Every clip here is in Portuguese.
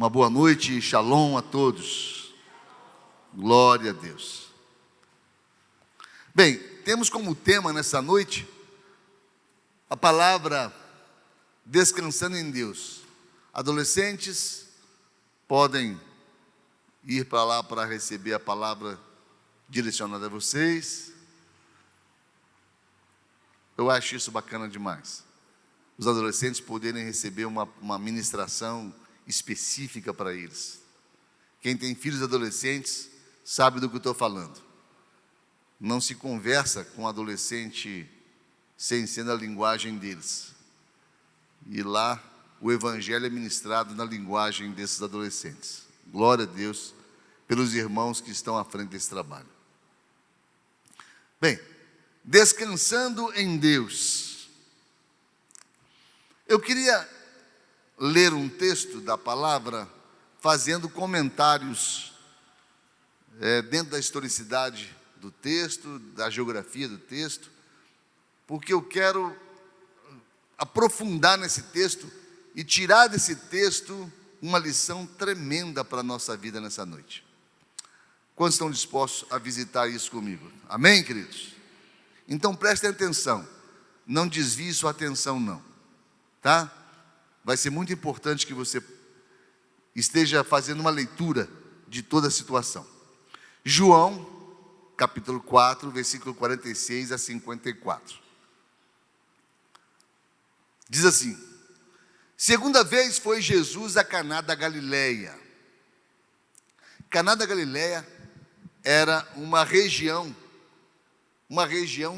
Uma boa noite e shalom a todos. Glória a Deus. Bem, temos como tema nessa noite a palavra descansando em Deus. Adolescentes podem ir para lá para receber a palavra direcionada a vocês. Eu acho isso bacana demais. Os adolescentes poderem receber uma ministração específica para eles. Quem tem filhos adolescentes sabe do que eu estou falando. Não se conversa com um adolescente sem ser na linguagem deles. E lá o evangelho é ministrado na linguagem desses adolescentes. Glória a Deus pelos irmãos que estão à frente desse trabalho. Bem, descansando em Deus. Eu queria ler um texto da palavra, fazendo comentários dentro da historicidade do texto, da geografia do texto, porque eu quero aprofundar nesse texto e tirar desse texto uma lição tremenda para a nossa vida nessa noite. Quantos estão dispostos a visitar isso comigo? Amém, queridos? Então prestem atenção, não desvie sua atenção não, tá? Vai ser muito importante que você esteja fazendo uma leitura de toda a situação. João, capítulo 4, versículo 46 a 54. Diz assim: segunda vez foi Jesus a Caná da Galileia. Caná da Galileia era uma região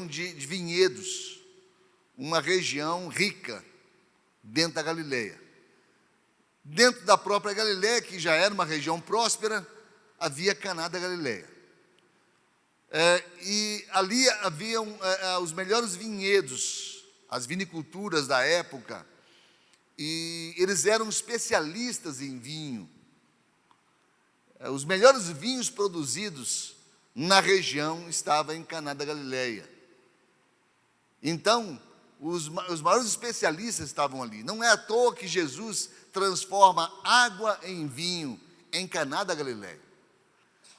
de vinhedos, uma região rica, dentro da Galileia. Dentro da própria Galileia, que já era uma região próspera, havia Caná da Galileia. E ali haviam os melhores vinhedos, as viniculturas da época, e eles eram especialistas em vinho. Os melhores vinhos produzidos na região estavam em Caná da Galileia. Então, os maiores especialistas estavam ali. Não é à toa que Jesus transforma água em vinho em Caná da Galileia.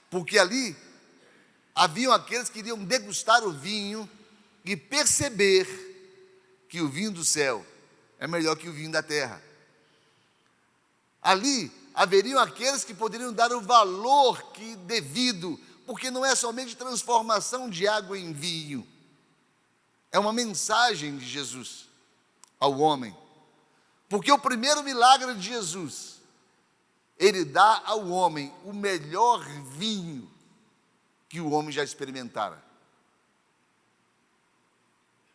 Porque ali haviam aqueles que iriam degustar o vinho e perceber que o vinho do céu é melhor que o vinho da terra. Ali haveriam aqueles que poderiam dar o valor que devido, porque não é somente transformação de água em vinho. É uma mensagem de Jesus ao homem. Porque o primeiro milagre de Jesus, ele dá ao homem o melhor vinho que o homem já experimentara.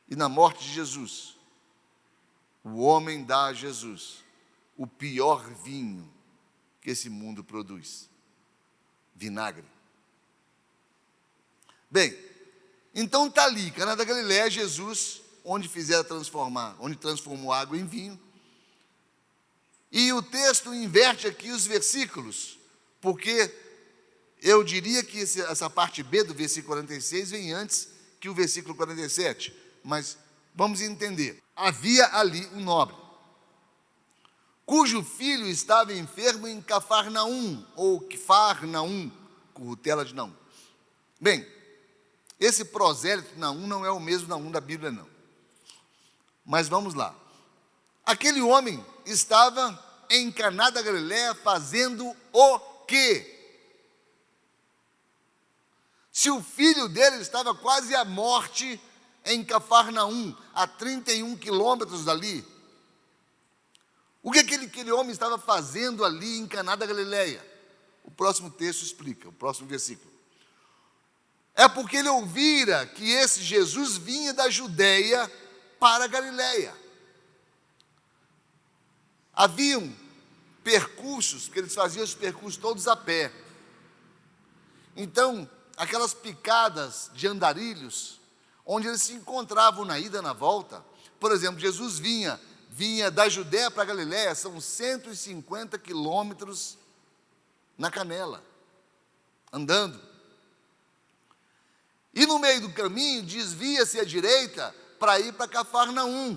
E na morte de Jesus, o homem dá a Jesus o pior vinho que esse mundo produz: vinagre. Bem, então está ali, Caná da Galileia, Jesus, onde transformou água em vinho. E o texto inverte aqui os versículos, porque eu diria que essa parte B do versículo 46 vem antes que o versículo 47, mas vamos entender. Havia ali um nobre, cujo filho estava enfermo em Cafarnaum, ou Quifarnaum, currutela de Naum. Bem, esse prosélito Naum não é o mesmo Naum da Bíblia, não. Mas vamos lá. Aquele homem estava em Caná da Galileia fazendo o quê? Se o filho dele estava quase à morte em Cafarnaum, a 31 quilômetros dali, o que aquele homem estava fazendo ali em Caná da Galileia? O próximo texto explica, o próximo versículo. É porque ele ouvira que esse Jesus vinha da Judeia para a Galileia. Haviam percursos, porque eles faziam os percursos todos a pé. Então, aquelas picadas de andarilhos, onde eles se encontravam na ida e na volta. Por exemplo, Jesus vinha da Judeia para a Galileia, são 150 quilômetros na canela, andando. E no meio do caminho, desvia-se à direita para ir para Cafarnaum.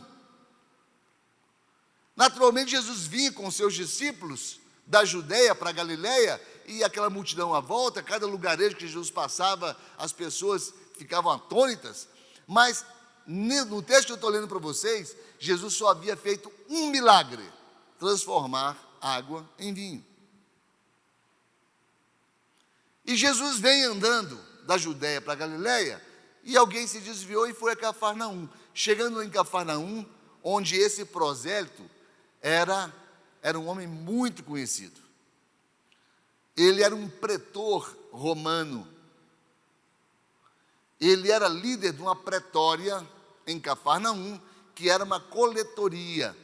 Naturalmente, Jesus vinha com seus discípulos da Judéia para a Galiléia, e aquela multidão à volta, cada lugarejo que Jesus passava, as pessoas ficavam atônitas. Mas no texto que eu estou lendo para vocês, Jesus só havia feito um milagre: transformar água em vinho. E Jesus vem andando da Judéia para a Galiléia, e alguém se desviou e foi a Cafarnaum. Chegando em Cafarnaum, onde esse prosélito era um homem muito conhecido. Ele era um pretor romano. Ele era líder de uma pretória em Cafarnaum, que era uma coletoria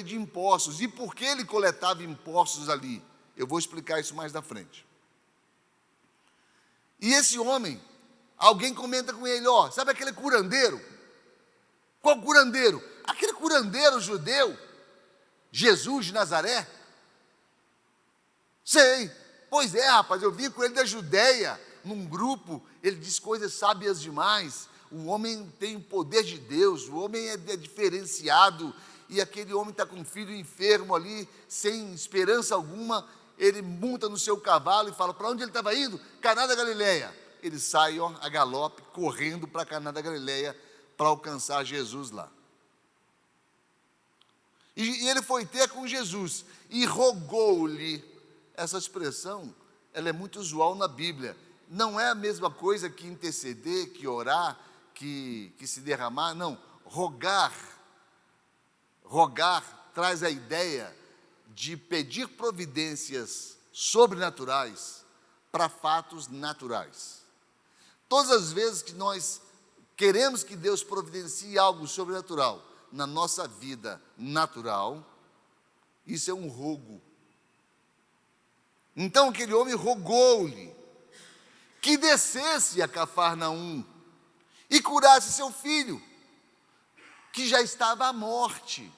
de impostos. E por que ele coletava impostos ali? Eu vou explicar isso mais na frente. E esse homem, alguém comenta com ele, sabe aquele curandeiro? Qual curandeiro? Aquele curandeiro judeu, Jesus de Nazaré? Sei. Pois é, rapaz, eu vim com ele da Judéia, num grupo, ele diz coisas sábias demais. O homem tem o poder de Deus, o homem é diferenciado, e aquele homem está com um filho enfermo ali, sem esperança alguma. Ele monta no seu cavalo e fala: para onde ele estava indo? Caná da Galileia. Ele sai a galope, correndo para Caná da Galileia, para alcançar Jesus lá. E ele foi ter com Jesus, e rogou-lhe. Essa expressão, ela é muito usual na Bíblia. Não é a mesma coisa que interceder, que orar, que se derramar. Não, rogar traz a ideia de pedir providências sobrenaturais para fatos naturais. Todas as vezes que nós queremos que Deus providencie algo sobrenatural na nossa vida natural, isso é um rogo. Então aquele homem rogou-lhe que descesse a Cafarnaum e curasse seu filho, que já estava à morte.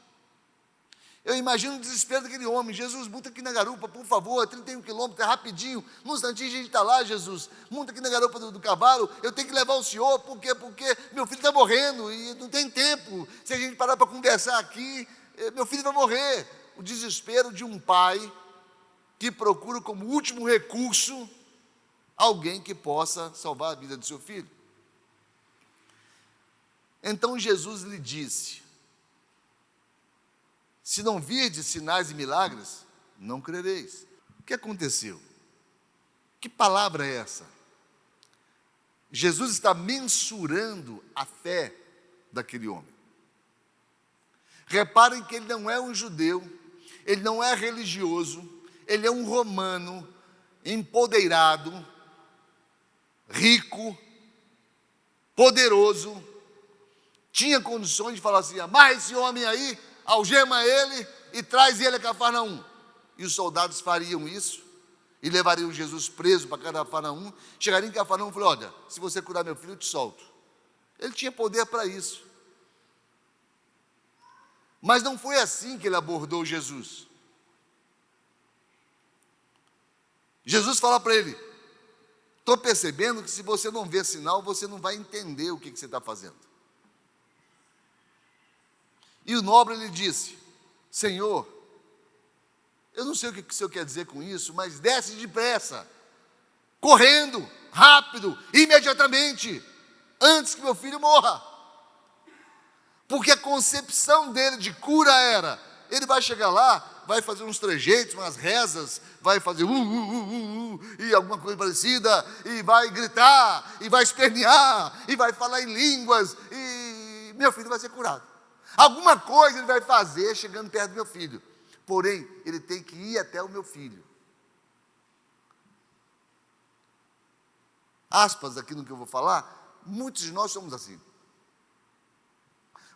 Eu imagino o desespero daquele homem: Jesus, monta aqui na garupa, por favor, 31 quilômetros, é rapidinho, num instantinho a gente está lá, Jesus, monta aqui na garupa do cavalo, eu tenho que levar o senhor, porque meu filho está morrendo, e não tem tempo, se a gente parar para conversar aqui, meu filho vai morrer. O desespero de um pai que procura como último recurso alguém que possa salvar a vida do seu filho. Então Jesus lhe disse: se não virdes sinais e milagres, não crereis. O que aconteceu? Que palavra é essa? Jesus está mensurando a fé daquele homem. Reparem que ele não é um judeu, ele não é religioso, ele é um romano, empoderado, rico, poderoso, tinha condições de falar assim: amarra esse homem aí, algema ele e traz ele a Cafarnaum. E os soldados fariam isso, e levariam Jesus preso para Cafarnaum. Chegariam em Cafarnaum e falaram: olha, se você curar meu filho, eu te solto. Ele tinha poder para isso. Mas não foi assim que ele abordou Jesus. Jesus fala para ele: estou percebendo que se você não vê sinal, você não vai entender o que você está fazendo. E o nobre lhe disse: Senhor, eu não sei o que o Senhor quer dizer com isso, mas desce depressa, correndo, rápido, imediatamente, antes que meu filho morra. Porque a concepção dele de cura era: ele vai chegar lá, vai fazer uns trejeitos, umas rezas, vai fazer e alguma coisa parecida, e vai gritar, e vai espernear, e vai falar em línguas, e meu filho vai ser curado. Alguma coisa ele vai fazer chegando perto do meu filho. Porém, ele tem que ir até o meu filho. Aspas aqui no que eu vou falar, muitos de nós somos assim.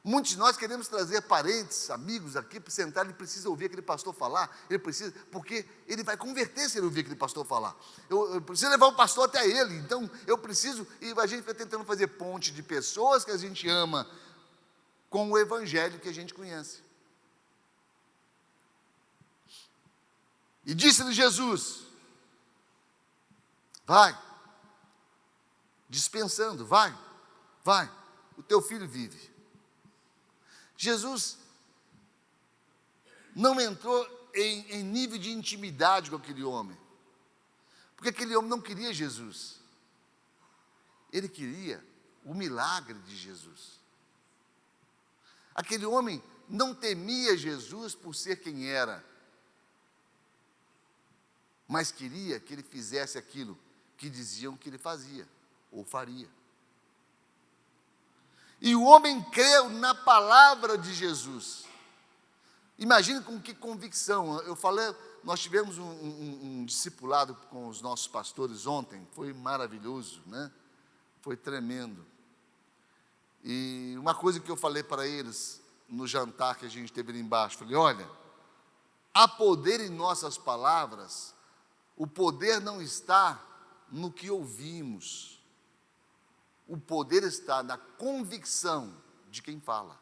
Muitos de nós queremos trazer parentes, amigos aqui para sentar. Ele precisa ouvir aquele pastor falar, porque ele vai converter se ele ouvir aquele pastor falar. Eu preciso levar o pastor até ele, então eu preciso, e a gente vai tentando fazer ponte de pessoas que a gente ama com o evangelho que a gente conhece. E disse-lhe Jesus: vai, dispensando, vai, o teu filho vive. Jesus não entrou em nível de intimidade com aquele homem. Porque aquele homem não queria Jesus. Ele queria o milagre de Jesus. Aquele homem não temia Jesus por ser quem era, mas queria que ele fizesse aquilo que diziam que ele fazia ou faria. E o homem creu na palavra de Jesus. Imagine com que convicção. Eu falei, nós tivemos um discipulado com os nossos pastores ontem, foi maravilhoso, né? Foi tremendo. E uma coisa que eu falei para eles no jantar que a gente teve ali embaixo, falei, olha, há poder em nossas palavras, o poder não está no que ouvimos, o poder está na convicção de quem fala.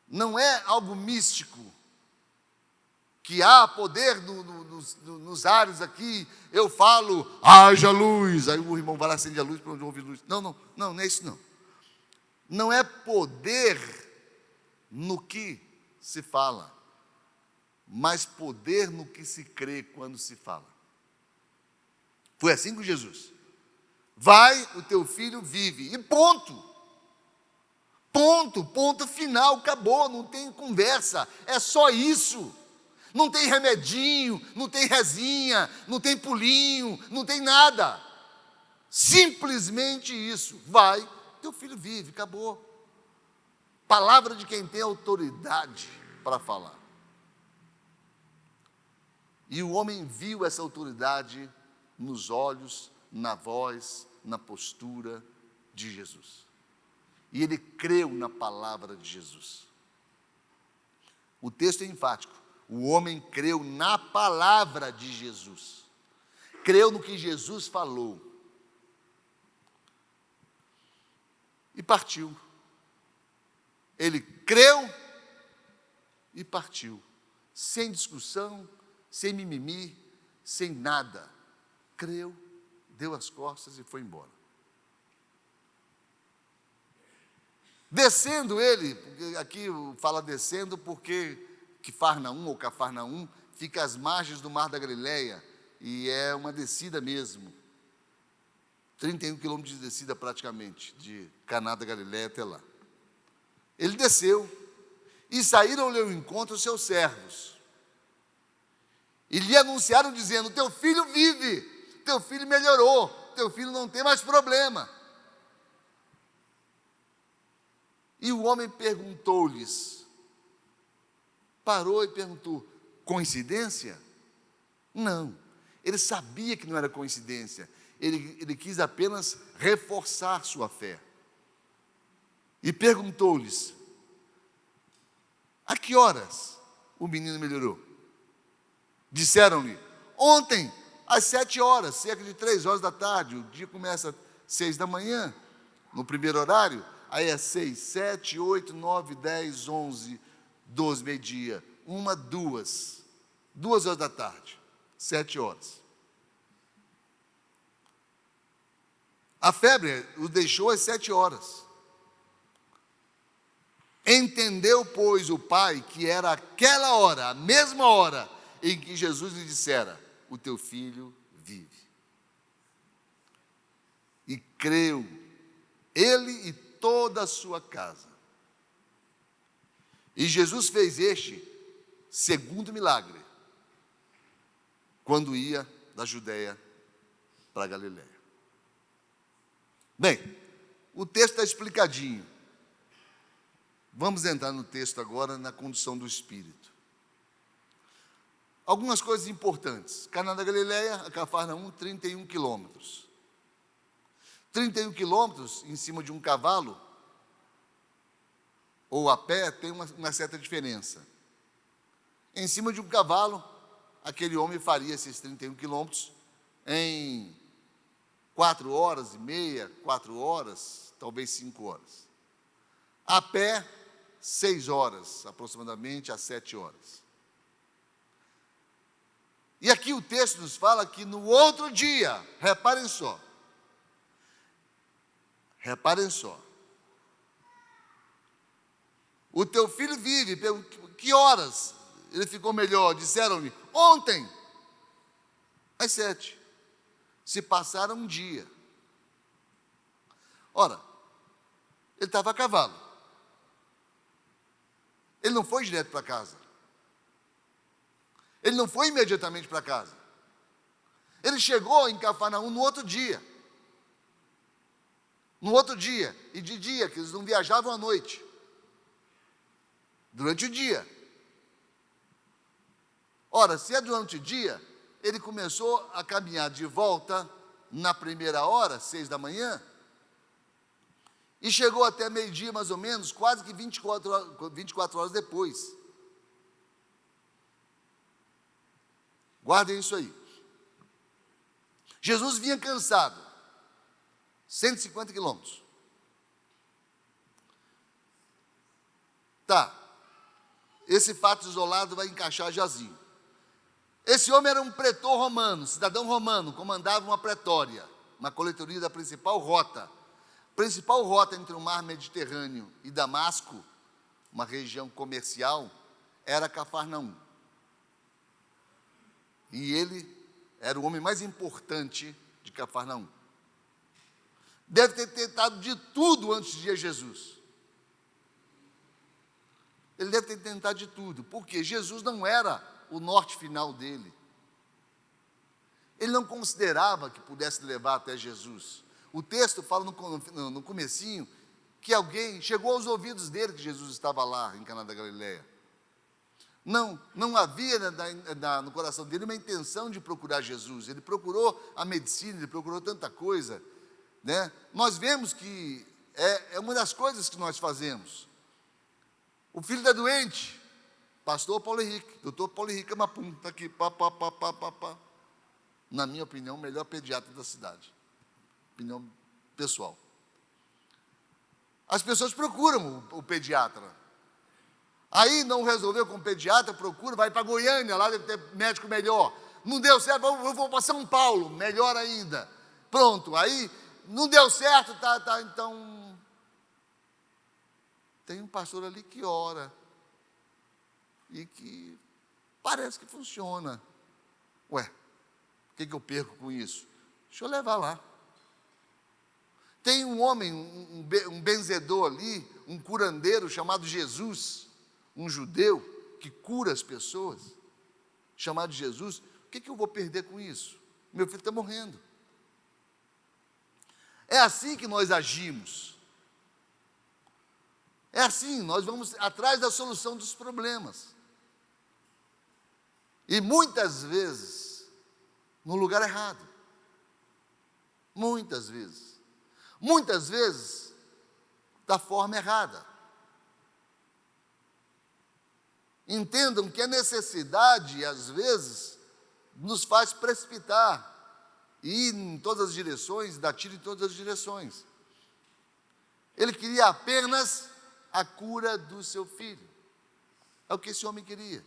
Não é algo místico, que há poder nos ares aqui, eu falo, haja luz, aí o irmão vai lá, acende a luz para onde houve luz. Não é isso não. Não é poder no que se fala, mas poder no que se crê quando se fala. Foi assim com Jesus. Vai, o teu filho vive, e ponto. Ponto final, acabou, não tem conversa, é só isso. Não tem remedinho, não tem rezinha, não tem pulinho, não tem nada. Simplesmente isso. Vai, teu filho vive, acabou. Palavra de quem tem autoridade para falar. E o homem viu essa autoridade nos olhos, na voz, na postura de Jesus. E ele creu na palavra de Jesus. O texto é enfático. O homem creu na palavra de Jesus. Creu no que Jesus falou. E partiu. Ele creu e partiu. Sem discussão, sem mimimi, sem nada. Creu, deu as costas e foi embora. Descendo ele, aqui fala descendo porque Quifarnaum ou Cafarnaum fica às margens do Mar da Galileia e é uma descida mesmo. 31 quilômetros de descida praticamente, de Caná da Galileia até lá. Ele desceu e saíram-lhe ao encontro os seus servos. E lhe anunciaram dizendo, teu filho vive, teu filho melhorou, teu filho não tem mais problema. E o homem perguntou-lhes, parou e perguntou, coincidência? Não, ele sabia que não era coincidência, ele quis apenas reforçar sua fé. E perguntou-lhes, a que horas o menino melhorou? Disseram-lhe, ontem, às 7 horas, cerca de 3 horas da tarde, o dia começa às 6 da manhã, no primeiro horário, aí é 6, 7, 8, 9, 10, 11, 12, meio-dia, 1, 2 horas da tarde, 7 horas. A febre o deixou às 7 horas. Entendeu, pois, o pai que era aquela hora, a mesma hora, em que Jesus lhe dissera, o teu filho vive. E creu, ele e toda a sua casa. E Jesus fez este segundo milagre, quando ia da Judéia para a Galiléia. Bem, o texto está explicadinho. Vamos entrar no texto agora, na condução do Espírito. Algumas coisas importantes. Caná da Galileia, a Cafarnaum, 31 quilômetros. 31 quilômetros em cima de um cavalo, ou a pé, tem uma certa diferença. Em cima de um cavalo, aquele homem faria esses 31 quilômetros em 4 horas e meia, 4 horas, talvez 5 horas. A pé, 6 horas, aproximadamente, a 7 horas. E aqui o texto nos fala que no outro dia, reparem só, o teu filho vive. Que horas ele ficou melhor? Disseram-lhe, ontem, às 7. Se passaram um dia. Ora, ele estava a cavalo. Ele não foi direto para casa. Ele não foi imediatamente para casa. Ele chegou em Cafarnaum no outro dia. No outro dia, e de dia, que eles não viajavam à noite. Durante o dia. Ora, se é durante o dia, ele começou a caminhar de volta na primeira hora, 6 da manhã, e chegou até meio-dia, mais ou menos, quase que 24 horas depois. Guardem isso aí. Jesus vinha cansado, 150 quilômetros. Tá, esse fato isolado vai encaixar jazinho. Esse homem era um pretor romano, cidadão romano, comandava uma pretória, uma coletoria da principal rota. Principal rota entre o mar Mediterrâneo e Damasco, uma região comercial, era Cafarnaum. E ele era o homem mais importante de Cafarnaum. Deve ter tentado de tudo antes de ir a Jesus. Ele deve ter tentado de tudo, porque Jesus não era o norte final dele. Ele não considerava que pudesse levar até Jesus. O texto fala no comecinho que alguém chegou aos ouvidos dele que Jesus estava lá em Caná da Galileia. Não havia no coração dele uma intenção de procurar Jesus. Ele procurou a medicina, ele procurou tanta coisa, né? Nós vemos que é uma das coisas que nós fazemos. O filho da doente, pastor Paulo Henrique, doutor Paulo Henrique Amapum, está aqui, pá. Na minha opinião, o melhor pediatra da cidade. Opinião pessoal. As pessoas procuram o pediatra. Aí não resolveu com o pediatra, procura, vai para Goiânia, lá deve ter médico melhor. Não deu certo, eu vou para São Paulo, melhor ainda. Pronto, aí não deu certo, então... Tem um pastor ali que ora e que parece que funciona. Ué, o que eu perco com isso? Deixa eu levar lá. Tem um homem, um benzedor ali, um curandeiro chamado Jesus, um judeu que cura as pessoas, chamado Jesus. O que eu vou perder com isso? Meu filho está morrendo. É assim que nós agimos. É assim, nós vamos atrás da solução dos problemas. E muitas vezes, no lugar errado. Muitas vezes. Muitas vezes, da forma errada. Entendam que a necessidade, às vezes, nos faz precipitar, e ir em todas as direções, dar tiro em todas as direções. Ele queria apenas a cura do seu filho. É o que esse homem queria.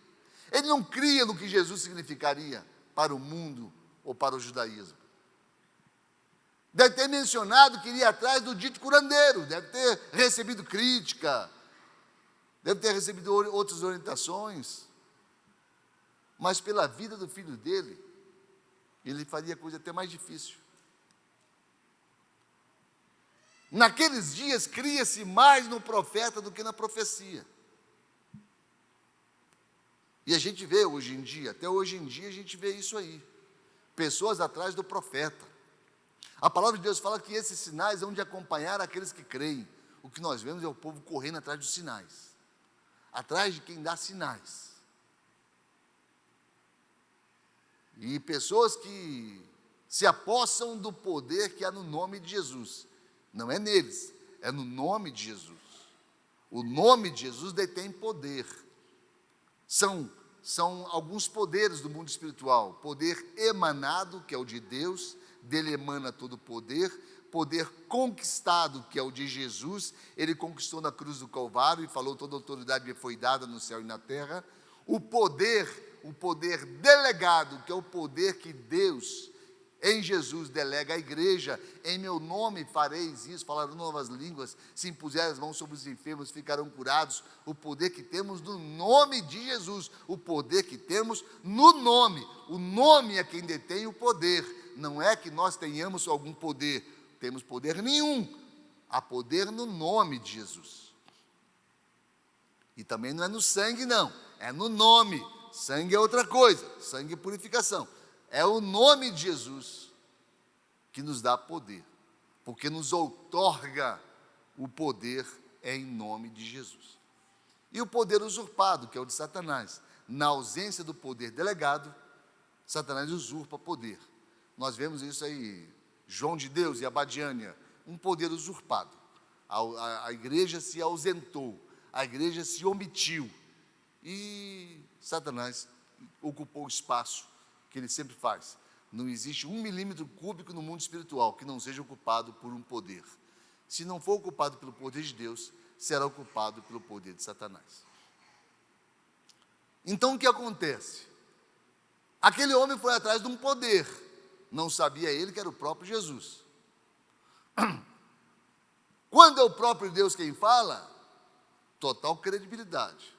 Ele não cria no que Jesus significaria para o mundo ou para o judaísmo. Deve ter mencionado que iria atrás do dito curandeiro, deve ter recebido crítica, deve ter recebido outras orientações, mas pela vida do filho dele, ele faria a coisa até mais difícil. Naqueles dias, cria-se mais no profeta do que na profecia. E a gente vê hoje em dia, até hoje em dia a gente vê isso aí. Pessoas atrás do profeta. A palavra de Deus fala que esses sinais hão de acompanhar aqueles que creem. O que nós vemos é o povo correndo atrás dos sinais. Atrás de quem dá sinais. E pessoas que se apossam do poder que há no nome de Jesus. Não é neles, é no nome de Jesus. O nome de Jesus detém poder. São alguns poderes do mundo espiritual. Poder emanado, que é o de Deus, dele emana todo o poder. Poder conquistado, que é o de Jesus. Ele conquistou na cruz do Calvário e falou: toda autoridade me foi dada no céu e na terra. O poder delegado, que é o poder que Deus Em Jesus delega a igreja, em meu nome fareis isso, falarão novas línguas, se impuserem as mãos sobre os enfermos, ficarão curados. O poder que temos no nome de Jesus, o poder que temos no nome. O nome é quem detém o poder, não é que nós tenhamos algum poder, temos poder nenhum, há poder no nome de Jesus. E também não é no sangue não, é no nome. Sangue é outra coisa, sangue é purificação. É o nome de Jesus que nos dá poder, porque nos outorga o poder em nome de Jesus. E o poder usurpado, que é o de Satanás. Na ausência do poder delegado, Satanás usurpa poder. Nós vemos isso aí, João de Deus e Abadiânia, um poder usurpado. A igreja se ausentou, a igreja se omitiu, e Satanás ocupou o espaço que ele sempre faz. Não existe 1 milímetro cúbico no mundo espiritual que não seja ocupado por um poder. Se não for ocupado pelo poder de Deus, será ocupado pelo poder de Satanás. Então o que acontece? Aquele homem foi atrás de um poder, não sabia ele que era o próprio Jesus. Quando é o próprio Deus quem fala, total credibilidade.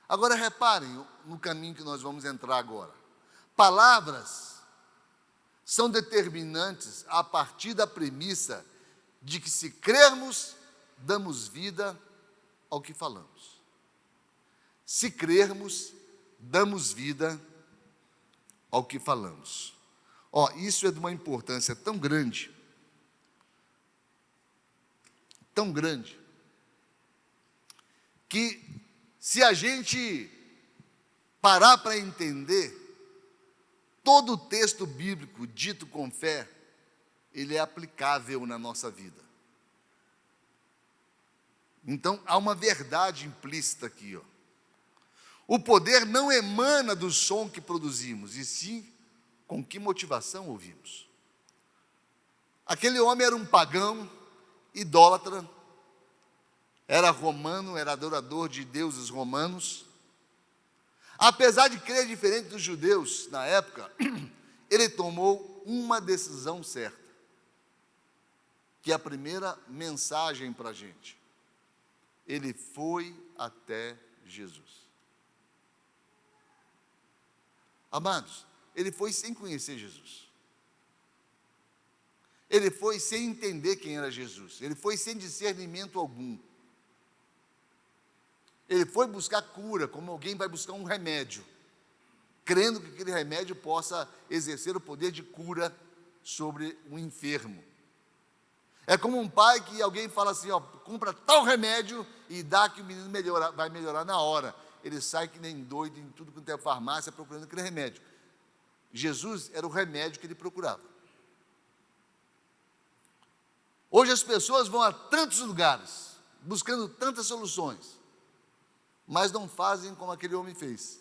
Agora reparem no caminho que nós vamos entrar agora. Palavras são determinantes a partir da premissa de que, se crermos, damos vida ao que falamos. Se crermos, damos vida ao que falamos. Isso é de uma importância tão grande, que se a gente parar para entender, todo o texto bíblico dito com fé, ele é aplicável na nossa vida. Então, há uma verdade implícita aqui. O poder não emana do som que produzimos, e sim com que motivação ouvimos. Aquele homem era um pagão, idólatra, era romano, era adorador de deuses romanos. Apesar de crer diferente dos judeus na época, ele tomou uma decisão certa, que é a primeira mensagem para a gente. Ele foi até Jesus. Amados, ele foi sem conhecer Jesus. Ele foi sem entender quem era Jesus. Ele foi sem discernimento algum. Ele foi buscar cura, como alguém vai buscar um remédio, crendo que aquele remédio possa exercer o poder de cura sobre um enfermo. É como um pai que alguém fala assim, compra tal remédio e dá que o menino vai melhorar na hora. Ele sai que nem doido em tudo quanto é farmácia procurando aquele remédio. Jesus era o remédio que ele procurava. Hoje as pessoas vão a tantos lugares, buscando tantas soluções, mas não fazem como aquele homem fez.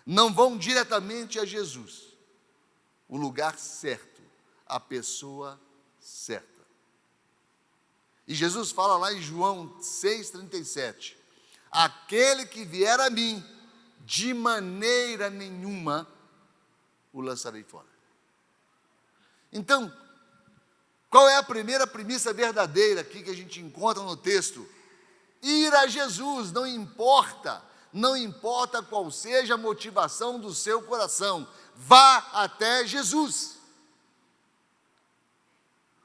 Não vão diretamente a Jesus, o lugar certo, a pessoa certa. E Jesus fala lá em João 6,37, aquele que vier a mim, de maneira nenhuma o lançarei fora. Então, qual é a primeira premissa verdadeira aqui que a gente encontra no texto? Ir a Jesus, não importa qual seja a motivação do seu coração, vá até Jesus.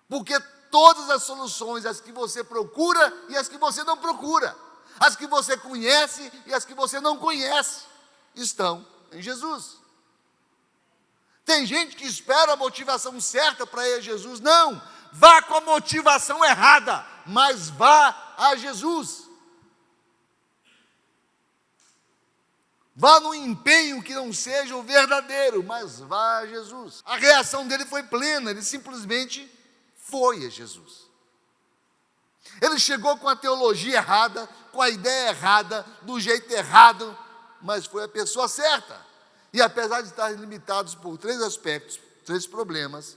Porque todas as soluções, as que você procura e as que você não procura, as que você conhece e as que você não conhece, estão em Jesus. Tem gente que espera a motivação certa para ir a Jesus. Não, vá com a motivação errada, mas vá a Jesus. Vá no empenho que não seja o verdadeiro, mas vá a Jesus. A reação dele foi plena, ele simplesmente foi a Jesus. Ele chegou com a teologia errada, com a ideia errada, do jeito errado, mas foi a pessoa certa. E apesar de estar limitados por 3 aspectos, 3 problemas,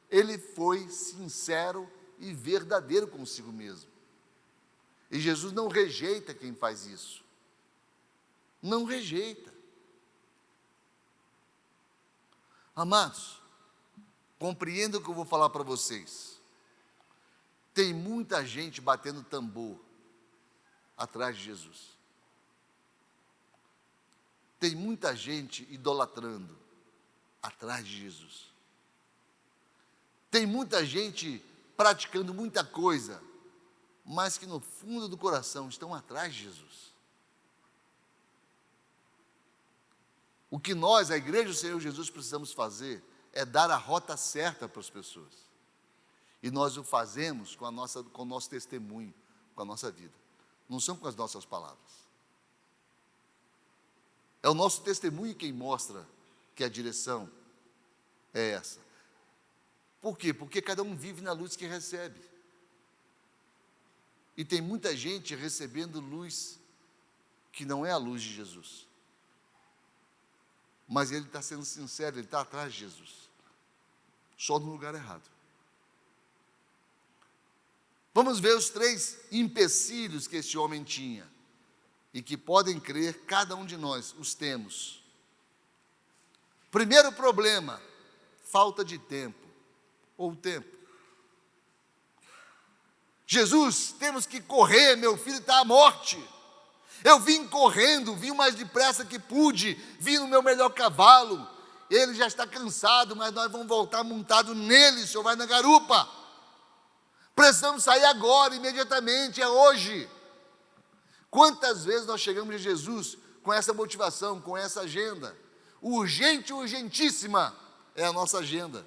ele foi sincero e verdadeiro consigo mesmo. E Jesus não rejeita quem faz isso. Não rejeita. Amados, Compreenda o que eu vou falar para vocês. Tem muita gente batendo tambor atrás de Jesus. Tem muita gente idolatrando atrás de Jesus. Tem muita gente praticando muita coisa, mas que no fundo do coração estão atrás de Jesus. O que nós, a Igreja do Senhor Jesus, precisamos fazer é dar a rota certa para as pessoas. E nós o fazemos com o nosso testemunho, com a nossa vida. Não são com as nossas palavras. É o nosso testemunho quem mostra que a direção é essa. Por quê? Porque cada um vive na luz que recebe. E tem muita gente recebendo luz que não é a luz de Jesus. Mas ele está sendo sincero, ele está atrás de Jesus. Só no lugar errado. Vamos ver os 3 empecilhos que esse homem tinha. E que podem crer, cada um de nós os temos. Primeiro problema, falta de tempo. Ou tempo. Jesus, temos que correr, meu filho está à morte. Eu vim correndo, vim o mais depressa que pude, vim no meu melhor cavalo. Ele já está cansado, mas nós vamos voltar montado nele, o senhor vai na garupa. Precisamos sair agora, imediatamente, é hoje. Quantas vezes nós chegamos de Jesus com essa motivação, com essa agenda? Urgente, urgentíssima é a nossa agenda.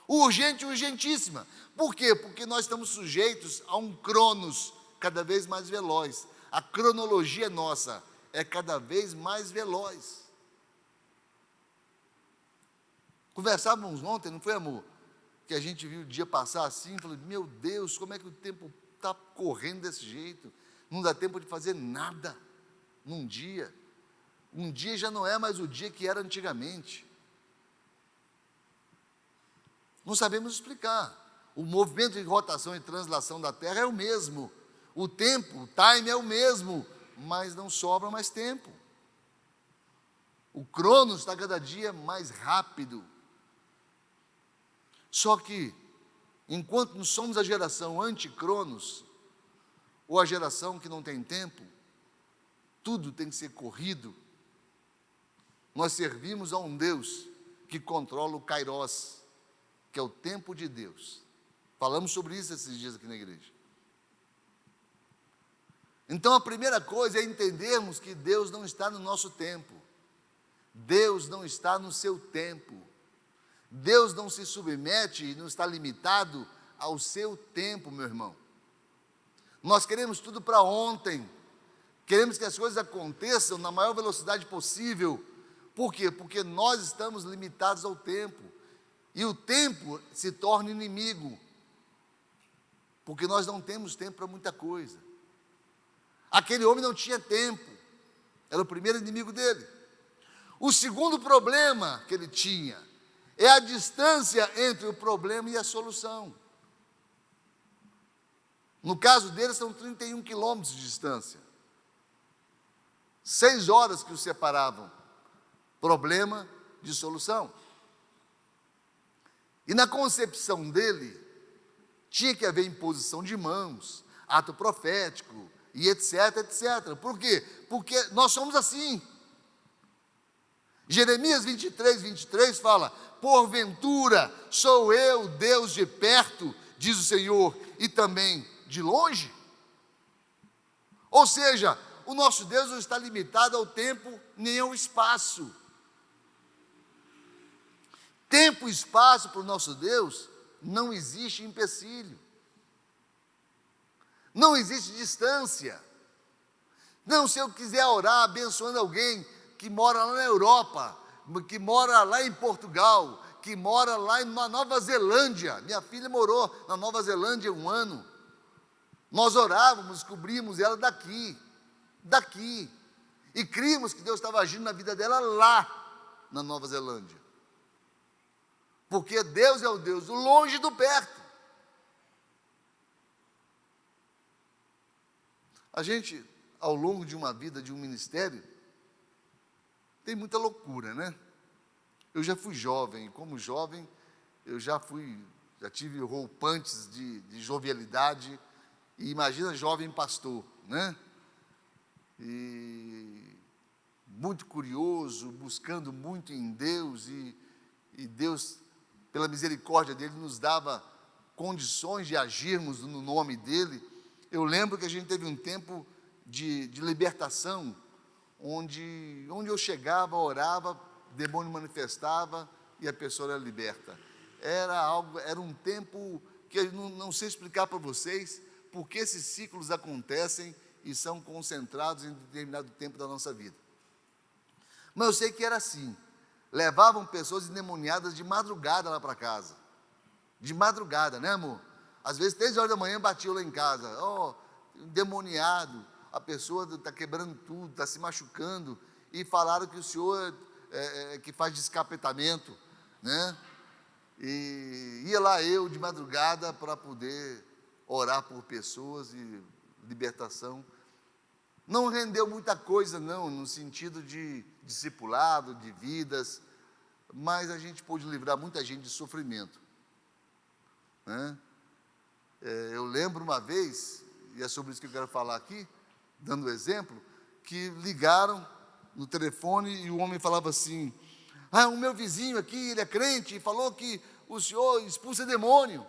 Urgente, urgentíssima. Por quê? Porque nós estamos sujeitos a um cronos cada vez mais veloz. A cronologia nossa é cada vez mais veloz. Conversávamos ontem, não foi, amor? Que a gente viu o dia passar assim, falei, meu Deus, como é que o tempo está correndo desse jeito? Não dá tempo de fazer nada num dia. Um dia já não é mais o dia que era antigamente. Não sabemos explicar. O movimento de rotação e translação da Terra é o mesmo. O tempo, o time é o mesmo, mas não sobra mais tempo. O cronos está cada dia mais rápido. Só que, enquanto nós somos a geração anti-cronos, ou a geração que não tem tempo, tudo tem que ser corrido. Nós servimos a um Deus que controla o kairos, que é o tempo de Deus. Falamos sobre isso esses dias aqui na igreja. Então a primeira coisa é entendermos que Deus não está no nosso tempo. Deus não está no seu tempo. Deus não se submete e não está limitado ao seu tempo, meu irmão. Nós queremos tudo para ontem. Queremos que as coisas aconteçam na maior velocidade possível. Por quê? Porque nós estamos limitados ao tempo. E o tempo se torna inimigo. Porque nós não temos tempo para muita coisa. Aquele homem não tinha tempo. Era o primeiro inimigo dele. O segundo problema que ele tinha é a distância entre o problema e a solução. No caso dele, são 31 quilômetros de distância. 6 horas que o separavam. Problema de solução. E na concepção dele, tinha que haver imposição de mãos, ato profético, e etc, etc. Por quê? Porque nós somos assim. Jeremias 23, 23 fala, porventura sou eu Deus de perto, diz o Senhor, e também de longe? Ou seja, o nosso Deus não está limitado ao tempo nem ao espaço. Tempo e espaço para o nosso Deus não existe empecilho. Não existe distância. Não, se eu quiser orar abençoando alguém que mora lá na Europa, que mora lá em Portugal, que mora lá na Nova Zelândia. Minha filha morou na Nova Zelândia 1 ano. Nós orávamos, descobrimos ela daqui. E críamos que Deus estava agindo na vida dela lá, na Nova Zelândia. Porque Deus é o Deus do longe e do perto. A gente, ao longo de uma vida, de um ministério, tem muita loucura, né? Eu já fui jovem, e como jovem, eu já tive roupantes de jovialidade, e imagina jovem pastor, né? E muito curioso, buscando muito em Deus, e Deus, pela misericórdia dele, nos dava condições de agirmos no nome dele. Eu lembro que a gente teve um tempo de libertação, onde eu chegava, orava, demônio manifestava e a pessoa era liberta. Era um tempo que eu não sei explicar para vocês, porque esses ciclos acontecem e são concentrados em determinado tempo da nossa vida. Mas eu sei que era assim, levavam pessoas endemoniadas de madrugada lá para casa, de madrugada, né, amor? Às vezes 3 horas da manhã batiam lá em casa, endemoniado, a pessoa está quebrando tudo, está se machucando, e falaram que o senhor que faz descapetamento, né? E ia lá eu de madrugada para poder orar por pessoas e libertação. Não rendeu muita coisa, não, no sentido de discipulado, de vidas, mas a gente pôde livrar muita gente de sofrimento, né? Eu lembro uma vez, e é sobre isso que eu quero falar aqui, dando exemplo, que ligaram no telefone e o homem falava assim: o meu vizinho aqui, ele é crente, e falou que o senhor expulsa demônio,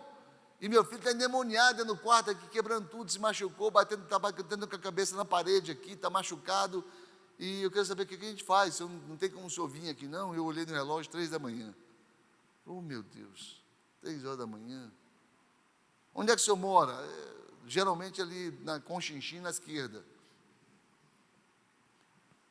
e meu filho está endemoniado no quarto aqui, quebrando tudo, se machucou, está batendo com a cabeça na parede aqui, está machucado, e eu quero saber o que a gente faz, não tem como o senhor vir aqui não. Eu olhei no relógio, 3 da manhã, oh meu Deus, 3 horas da manhã, onde é que o senhor mora? Geralmente ali na Conchinchim, na esquerda.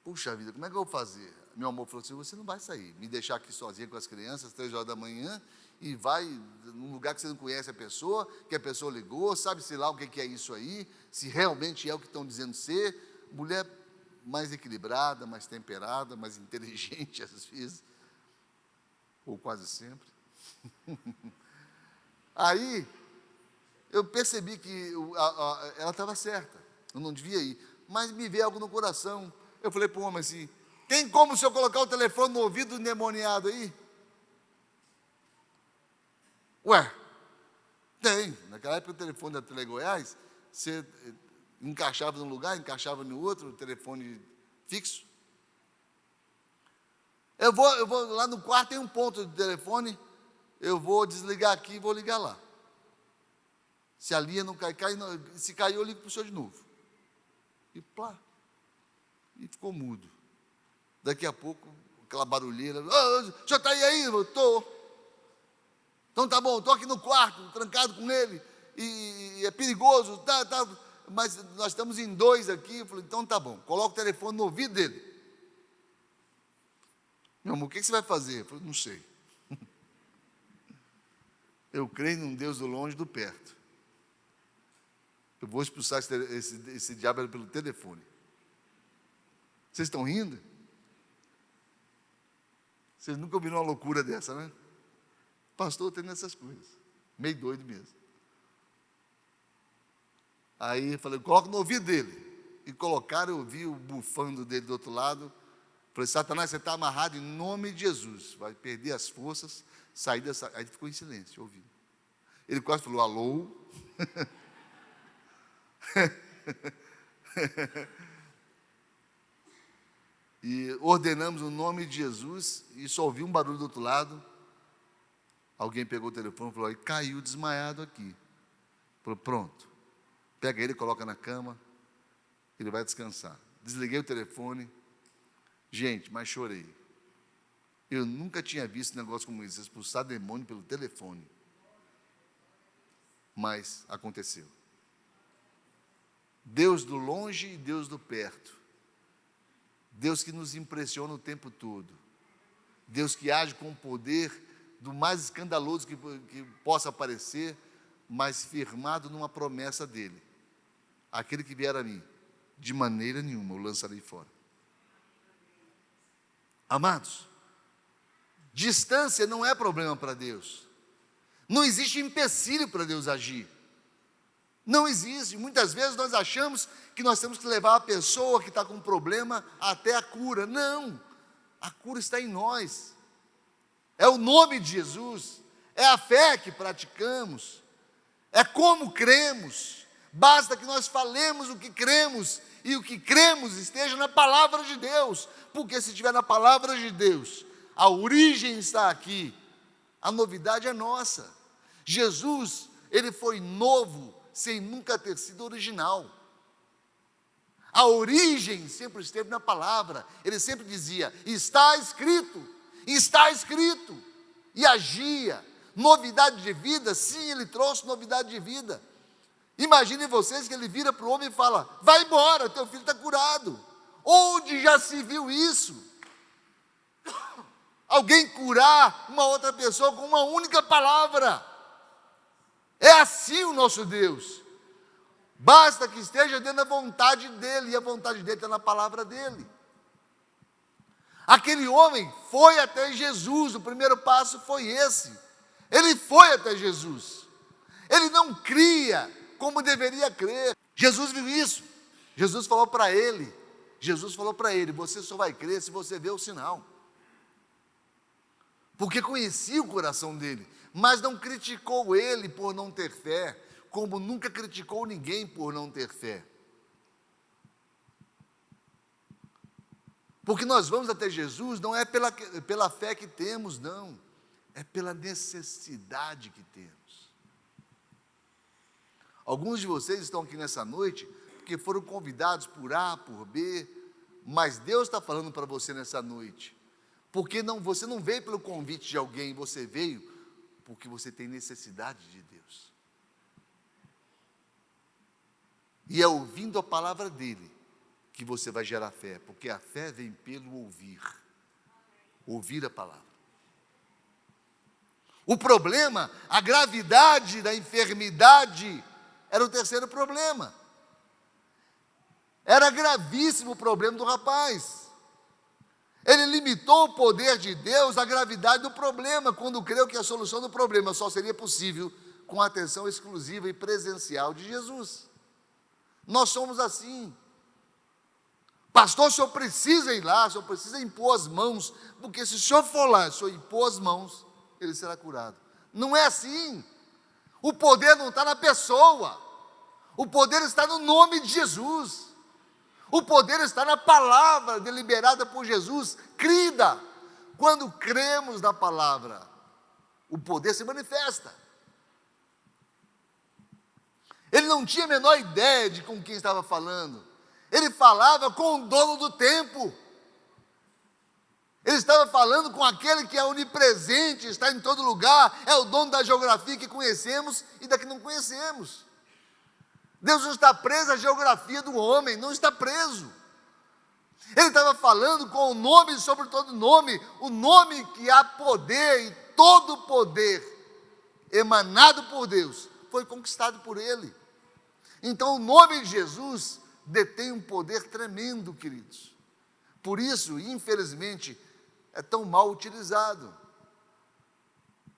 Puxa vida, como é que eu vou fazer? Meu amor falou assim: você não vai sair, me deixar aqui sozinha com as crianças, 3 horas da manhã, e vai num lugar que você não conhece a pessoa, que a pessoa ligou, sabe-se lá o que é isso aí, se realmente é o que estão dizendo ser. Mulher mais equilibrada, mais temperada, mais inteligente às vezes, ou quase sempre. Aí, eu percebi que ela estava certa, eu não devia ir, mas me veio algo no coração. Eu falei para o homem assim: tem como o senhor colocar o telefone no ouvido do endemoniado aí? Ué, tem. Naquela época o telefone da Tele Goiás, você encaixava num lugar, encaixava no outro, o telefone fixo. Eu vou lá no quarto, tem um ponto de telefone, eu vou desligar aqui e vou ligar lá. Se a linha não cai, se caiu, eu ligo para o senhor de novo. E plá, e ficou mudo. Daqui a pouco, aquela barulheira: o senhor está aí? Eu estou. Então tá bom, estou aqui no quarto, trancado com ele, e é perigoso, mas nós estamos em 2 aqui. Eu falei: então tá bom, coloca o telefone no ouvido dele. Meu amor, o que você vai fazer? Eu falei: não sei. Eu creio num Deus do longe e do perto. Eu vou expulsar esse diabo pelo telefone. Vocês estão rindo? Vocês nunca ouviram uma loucura dessa, né? Pastor tendo essas coisas, meio doido mesmo. Aí eu falei: coloca no ouvido dele. E colocaram, eu vi o bufando dele do outro lado. Falei: Satanás, você está amarrado em nome de Jesus, vai perder as forças, sair dessa. Aí ele ficou em silêncio, ouvindo. Ele quase falou: alô? E ordenamos o nome de Jesus, e só ouvi um barulho do outro lado. Alguém pegou o telefone e falou: e caiu desmaiado aqui. Falou: pronto, pega ele, coloca na cama, ele vai descansar. Desliguei o telefone. Gente, mas chorei. Eu nunca tinha visto um negócio como esse, expulsar demônio pelo telefone. Mas aconteceu. Deus do longe e Deus do perto. Deus que nos impressiona o tempo todo. Deus que age com o poder do mais escandaloso que possa parecer, mas firmado numa promessa dele: aquele que vier a mim, de maneira nenhuma eu lançarei fora. Amados, distância não é problema para Deus. Não existe empecilho para Deus agir. Não existe. Muitas vezes nós achamos que nós temos que levar a pessoa que está com problema até a cura. Não, a cura está em nós. É o nome de Jesus, é a fé que praticamos, é como cremos. Basta que nós falemos o que cremos, e o que cremos esteja na palavra de Deus, porque se estiver na palavra de Deus, a origem está aqui, a novidade é nossa. Jesus, ele foi novo, sem nunca ter sido original. A origem sempre esteve na palavra. Ele sempre dizia, está escrito, e agia. Novidade de vida, sim, ele trouxe novidade de vida. Imaginem vocês que ele vira para o homem e fala, vai embora, teu filho está curado. Onde já se viu isso? Alguém curar uma outra pessoa com uma única palavra. É assim o nosso Deus. Basta que esteja dentro da vontade dEle, e a vontade dEle está na palavra dEle. Aquele homem foi até Jesus, o primeiro passo foi esse. Ele foi até Jesus. Ele não cria como deveria crer. Jesus viu isso. Jesus falou para ele, você só vai crer se você ver o sinal. Porque conhecia o coração dele, mas não criticou ele por não ter fé, como nunca criticou ninguém por não ter fé. Porque nós vamos até Jesus, não é pela fé que temos, não, é pela necessidade que temos. Alguns de vocês estão aqui nessa noite, porque foram convidados por A, por B, mas Deus está falando para você nessa noite, porque você não veio pelo convite de alguém, você veio porque você tem necessidade de Deus. E é ouvindo a palavra dEle que você vai gerar fé, porque a fé vem pelo ouvir a palavra. O problema, a gravidade da enfermidade, era o terceiro problema. Era gravíssimo o problema do rapaz. Ele limitou o poder de Deus à gravidade do problema, quando creu que a solução do problema só seria possível com a atenção exclusiva e presencial de Jesus. Nós somos assim. Pastor, o senhor precisa ir lá, o senhor precisa impor as mãos, porque se o senhor for lá, se o senhor impor as mãos, ele será curado. Não é assim. O poder não está na pessoa, o poder está no nome de Jesus. O poder está na palavra deliberada por Jesus, crida. Quando cremos na palavra, o poder se manifesta. Ele não tinha a menor ideia de com quem estava falando. Ele falava com o dono do tempo. Ele estava falando com aquele que é onipresente, está em todo lugar, é o dono da geografia que conhecemos e da que não conhecemos. Deus não está preso à geografia do homem, não está preso. Ele estava falando com o nome sobre todo nome, o nome que há poder, e todo poder emanado por Deus foi conquistado por ele. Então o nome de Jesus detém um poder tremendo, queridos. Por isso, infelizmente, é tão mal utilizado.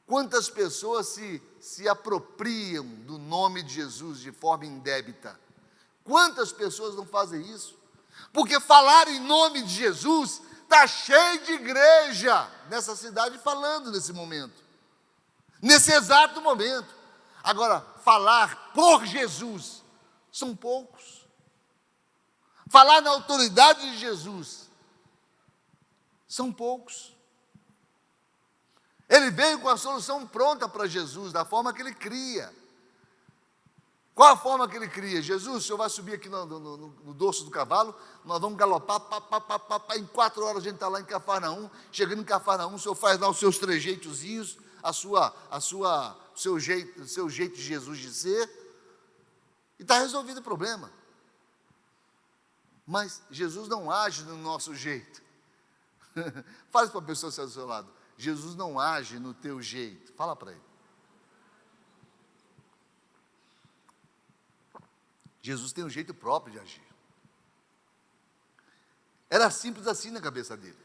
Quantas pessoas se apropriam do nome de Jesus de forma indébita? Quantas pessoas não fazem isso? Porque falar em nome de Jesus, está cheio de igreja nessa cidade falando nesse momento, nesse exato momento. Agora, falar por Jesus, são poucos. Falar na autoridade de Jesus, são poucos. Ele veio com a solução pronta para Jesus, da forma que ele cria. Qual a forma que ele cria? Jesus, o senhor vai subir aqui no dorso do cavalo, nós vamos galopar, em 4 horas a gente está lá em Cafarnaum. Chegando em Cafarnaum, o senhor faz lá os seus trejeitozinhos, o seu jeito de Jesus de ser, e está resolvido o problema. Mas Jesus não age no nosso jeito. Fale para a pessoa que está do seu lado, Jesus não age no teu jeito. Fala para ele. Jesus tem um jeito próprio de agir. Era simples assim na cabeça dele.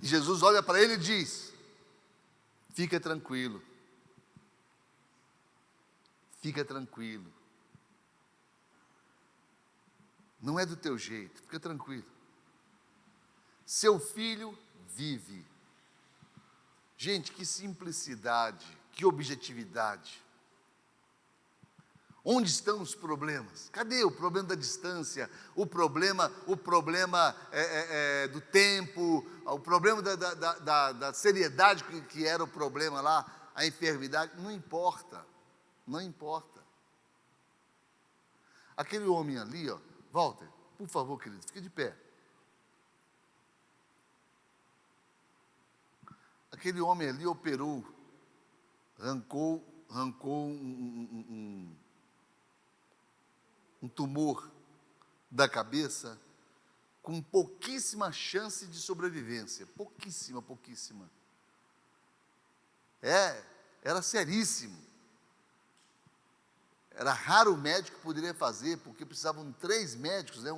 E Jesus olha para ele e diz: fica tranquilo. Fica tranquilo. Não é do teu jeito, fica tranquilo. Seu filho vive. Gente, que simplicidade, que objetividade. Onde estão os problemas? Cadê o problema da distância? O problema do tempo, o problema da seriedade que era o problema lá, a enfermidade? Não importa, não importa. Aquele homem ali, ó, Walter, por favor, querido, fique de pé. Aquele homem ali operou, arrancou um tumor da cabeça com pouquíssima chance de sobrevivência. Pouquíssima. Era seríssimo. Era raro o médico que poderia fazer, porque precisavam 3 médicos, né?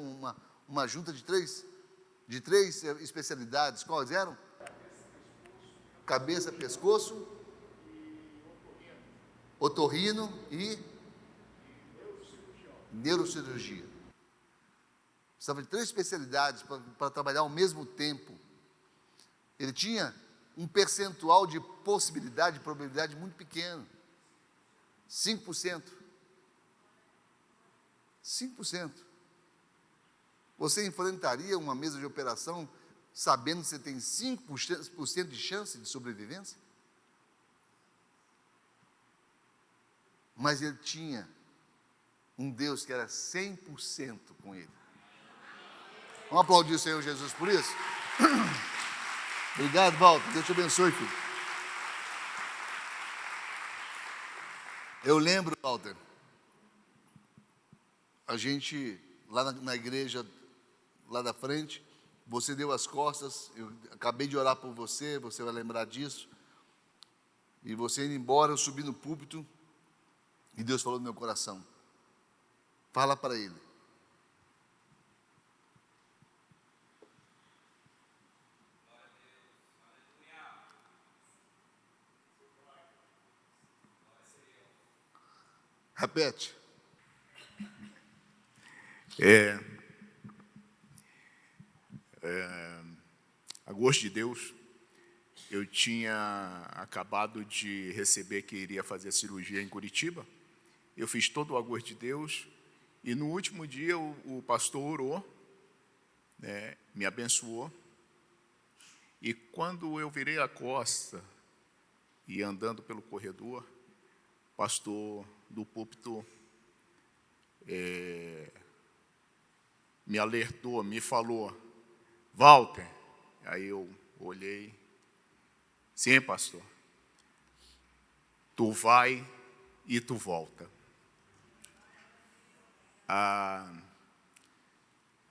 uma junta de três especialidades. Quais eram? Cabeça, pescoço, otorrino e neurocirurgia. Precisava de 3 especialidades para trabalhar ao mesmo tempo. Ele tinha um percentual de possibilidade, de probabilidade muito pequeno. 5%. 5%. Você enfrentaria uma mesa de operação sabendo que você tem 5% de chance de sobrevivência? Mas ele tinha um Deus que era 100% com ele. Vamos aplaudir o Senhor Jesus por isso? Obrigado, Walter. Deus te abençoe, filho. Eu lembro, Walter, a gente, lá na igreja, lá da frente, você deu as costas, eu acabei de orar por você, você vai lembrar disso. E você indo embora, eu subi no púlpito, e Deus falou no meu coração. Fala para ele. Repete. A gosto de Deus, eu tinha acabado de receber que iria fazer a cirurgia em Curitiba. Eu fiz todo o agosto de Deus. E no último dia o pastor orou, né, me abençoou. E quando eu virei a costa e andando pelo corredor, o pastor do púlpito me alertou, me falou, Walter. Aí eu olhei, sim, pastor, tu vai e tu volta. A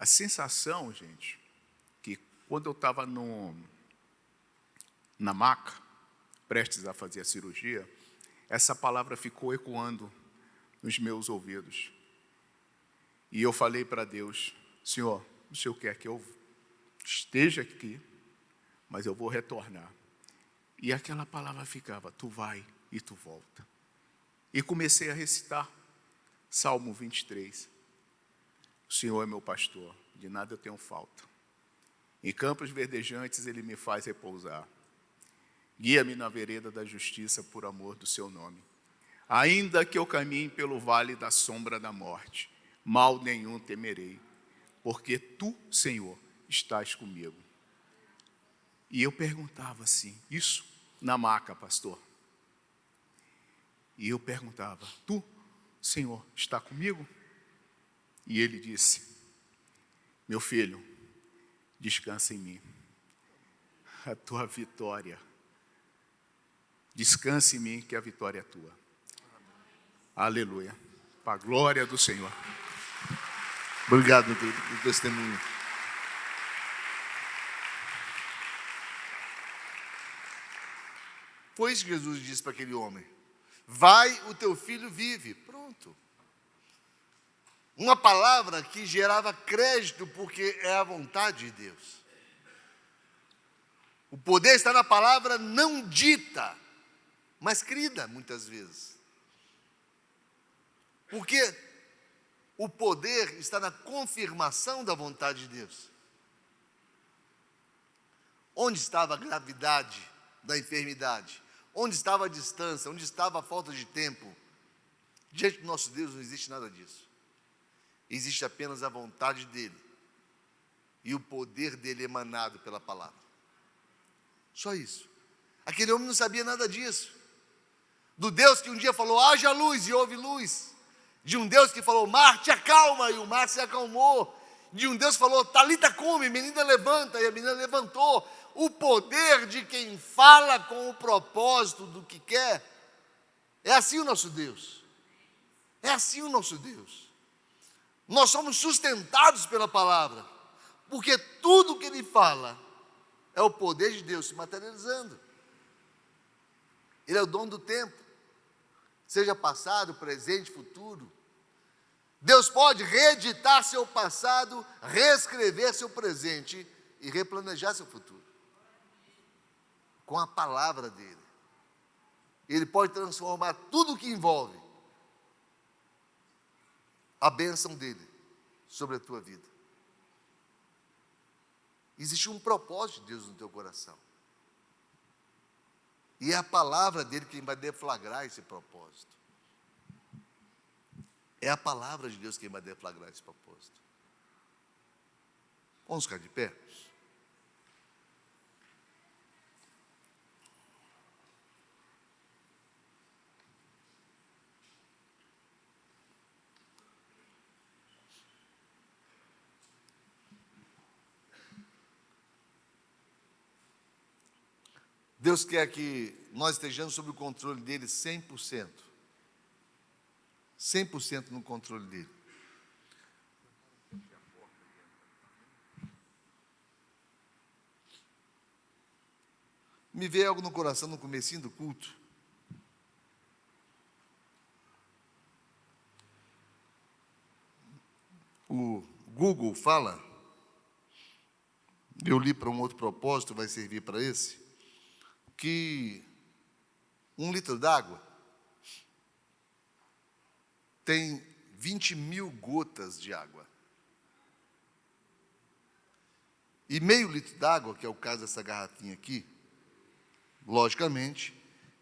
sensação, gente, que quando eu estava na maca, prestes a fazer a cirurgia, essa palavra ficou ecoando nos meus ouvidos. E eu falei para Deus, Senhor, o Senhor quer que eu esteja aqui, mas eu vou retornar. E aquela palavra ficava, tu vai e tu volta. E comecei a recitar Salmo 23. O Senhor é meu pastor, de nada eu tenho falta. Em campos verdejantes Ele me faz repousar. Guia-me na vereda da justiça por amor do seu nome. Ainda que eu caminhe pelo vale da sombra da morte, mal nenhum temerei, porque tu, Senhor, estás comigo. E eu perguntava assim, isso na maca, pastor. E eu perguntava, tu, Senhor, está comigo? E ele disse, meu filho, descansa em mim. A tua vitória, descansa em mim que a vitória é tua. Aleluia. Para a glória do Senhor. Obrigado pelo testemunho. Foi isso que Jesus disse para aquele homem. Vai, o teu filho vive. Pronto. Uma palavra que gerava crédito, porque é a vontade de Deus. O poder está na palavra não dita, mas crida muitas vezes. Porque o poder está na confirmação da vontade de Deus. Onde estava a gravidade da enfermidade? Onde estava a distância? Onde estava a falta de tempo? Diante do nosso Deus não existe nada disso. Existe apenas a vontade dEle e o poder dEle emanado pela palavra. Só isso. Aquele homem não sabia nada disso. Do Deus que um dia falou, haja luz, e houve luz. De um Deus que falou, mar te acalma, e o mar se acalmou. De um Deus que falou, talita cumi, menina levanta, e a menina levantou. O poder de quem fala com o propósito do que quer. É assim o nosso Deus. É assim o nosso Deus. Nós somos sustentados pela palavra, porque tudo que Ele fala é o poder de Deus se materializando. Ele é o dono do tempo, seja passado, presente, futuro. Deus pode reeditar seu passado, reescrever seu presente e replanejar seu futuro. Com a palavra dEle. Ele pode transformar tudo o que envolve a bênção dEle sobre a tua vida. Existe um propósito de Deus no teu coração. E é a palavra dEle quem vai deflagrar esse propósito. É a palavra de Deus quem vai deflagrar esse propósito. Vamos ficar de pé? Deus quer que nós estejamos sob o controle dEle 100%. 100% no controle dEle. Me veio algo no coração no comecinho do culto. O Google fala, eu li para um outro propósito, vai servir para esse, que 1 litro d'água tem 20.000 gotas de água. E meio litro d'água, que é o caso dessa garrafinha aqui, logicamente,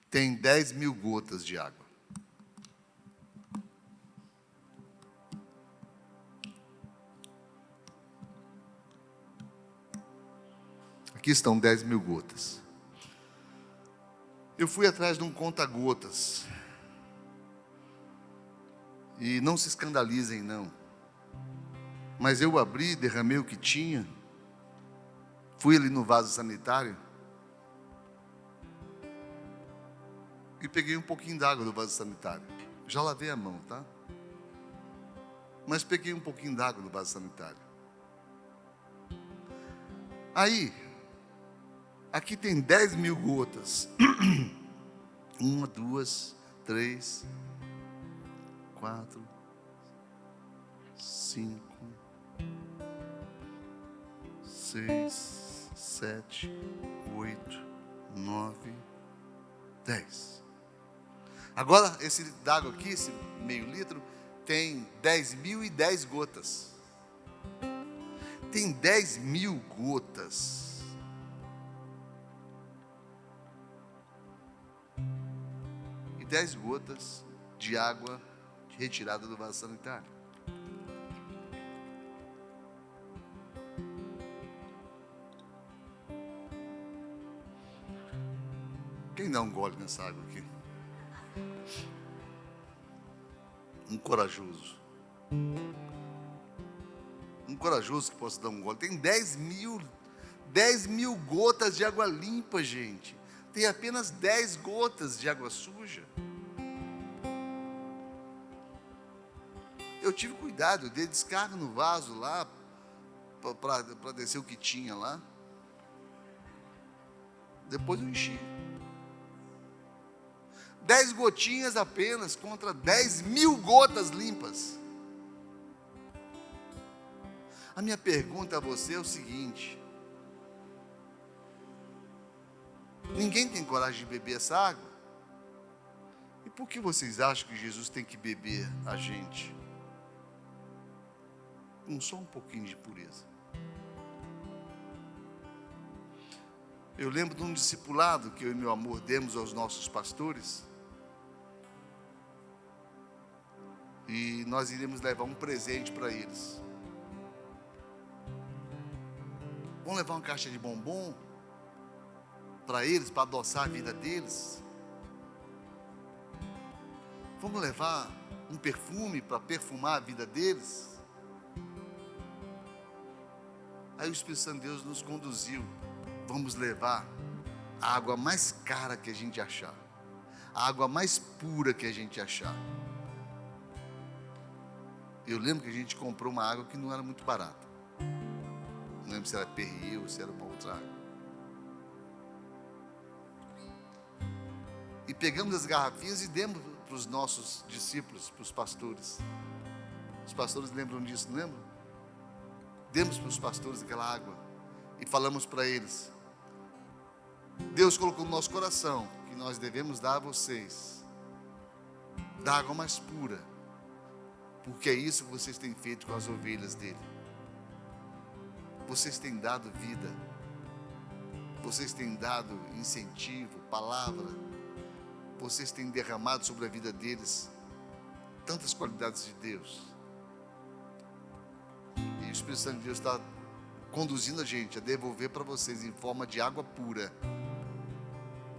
tem 10.000 gotas de água. Aqui estão 10.000 gotas. Eu fui atrás de um conta-gotas. E não se escandalizem, não. Mas eu abri, derramei o que tinha. Fui ali no vaso sanitário. E peguei um pouquinho d'água do vaso sanitário. Já lavei a mão, tá? Mas peguei um pouquinho d'água do vaso sanitário. Aí, aqui tem 10.000 gotas. 1, 2, 3, 4, 5, 6, 7, 8, 9, 10. Agora, esse d'água aqui, esse meio litro, tem 10.010 gotas. Tem 10.000 gotas. E 10 gotas de água retirada do vaso sanitário. Quem dá um gole nessa água aqui? Um corajoso. Um corajoso que possa dar um gole. Tem 10.000 gotas de água limpa, gente. Tem apenas 10 gotas de água suja. Eu tive cuidado, eu dei descarga no vaso lá, para descer o que tinha lá. Depois eu enchi. 10 gotinhas apenas contra 10.000 gotas limpas. A minha pergunta a você é o seguinte: ninguém tem coragem de beber essa água? E por que vocês acham que Jesus tem que beber a gente? Só um pouquinho de pureza. Eu lembro de um discipulado que eu e meu amor demos aos nossos pastores. E nós iremos levar um presente para eles. Vamos levar uma caixa de bombom para eles, para adoçar a vida deles. Vamos levar um perfume para perfumar a vida deles. Aí o Espírito Santo de Deus nos conduziu. Vamos levar a água mais cara que a gente achar, a água mais pura que a gente achar. Eu lembro que a gente comprou uma água que não era muito barata. Não lembro se era Perrier ou se era uma outra água. E pegamos as garrafinhas e demos para os nossos discípulos, para os pastores. Os pastores lembram disso, não lembram? Demos para os pastores aquela água e falamos para eles: Deus colocou no nosso coração que nós devemos dar a vocês da água mais pura, porque é isso que vocês têm feito com as ovelhas dele. Vocês têm dado vida, vocês têm dado incentivo, palavra, vocês têm derramado sobre a vida deles tantas qualidades de Deus. E o Espírito Santo de Deus está conduzindo a gente a devolver para vocês em forma de água pura,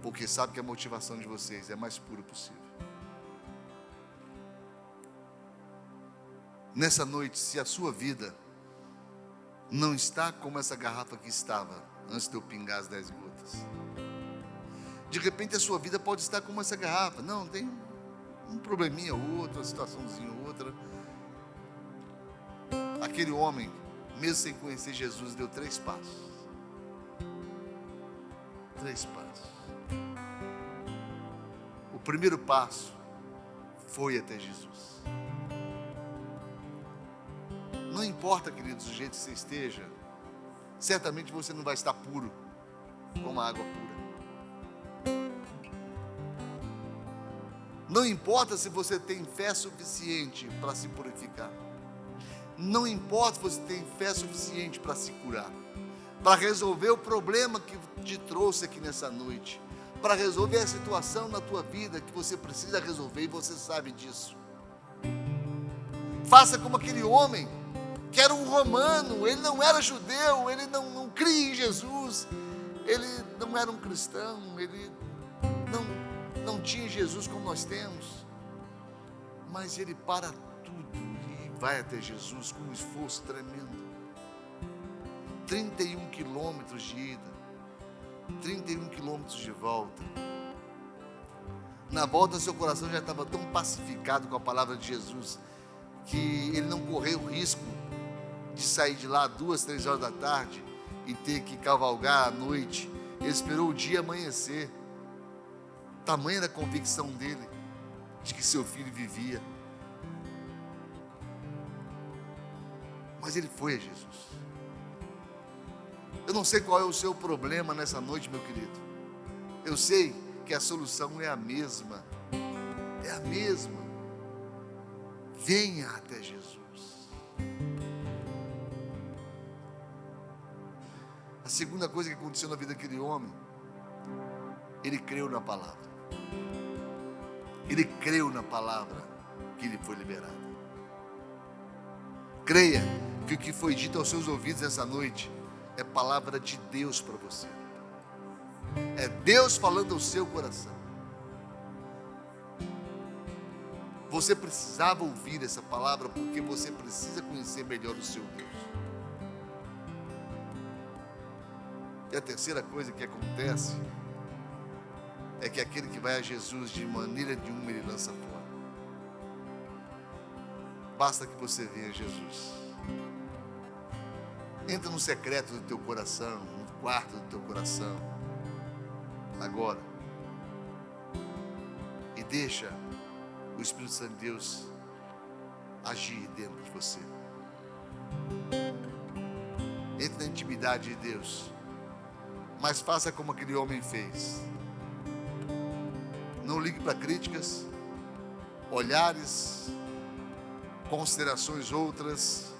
porque sabe que a motivação de vocês é a mais pura possível. Nessa noite, se a sua vida não está como essa garrafa que estava antes de eu pingar as 10 gotas, de repente a sua vida pode estar como essa garrafa. Não, tem um probleminha ou outro, uma situaçãozinha ou outra. Aquele homem, mesmo sem conhecer Jesus, deu 3 passos. 3 passos. O primeiro passo foi até Jesus. Não importa, queridos, o jeito que você esteja, certamente você não vai estar puro como a água pura. Não importa se você tem fé suficiente para se purificar. Não importa se você tem fé suficiente para se curar, para resolver o problema que te trouxe aqui nessa noite, para resolver a situação na tua vida que você precisa resolver, e você sabe disso. Faça como aquele homem que era um romano, ele não era judeu, ele não cria em Jesus, ele não era um cristão, ele não tinha Jesus como nós temos, mas ele para tudo e vai até Jesus com um esforço tremendo. 31 quilômetros de ida, 31 quilômetros de volta. Na volta seu coração já estava tão pacificado com a palavra de Jesus, que ele não correu o risco de sair de lá 2, 3 horas da tarde e ter que cavalgar à noite. Ele esperou o dia amanhecer. Tamanha da convicção dele de que seu filho vivia. Mas ele foi a Jesus. Eu não sei qual é o seu problema nessa noite, meu querido. Eu sei que a solução é a mesma. É a mesma. Venha até Jesus. A segunda coisa que aconteceu na vida daquele homem, ele creu na palavra. Ele creu na palavra que lhe foi liberada. Creia que o que foi dito aos seus ouvidos essa noite é palavra de Deus para você. É Deus falando ao seu coração. Você precisava ouvir essa palavra porque você precisa conhecer melhor o seu Deus. E a terceira coisa que acontece é que aquele que vai a Jesus de maneira nenhuma ele lança fora. Basta que você venha a Jesus. Entra no secreto do teu coração, no quarto do teu coração, agora, e deixa o Espírito Santo de Deus agir dentro de você. Entre na intimidade de Deus, mas faça como aquele homem fez. Não ligue para críticas, olhares, considerações outras.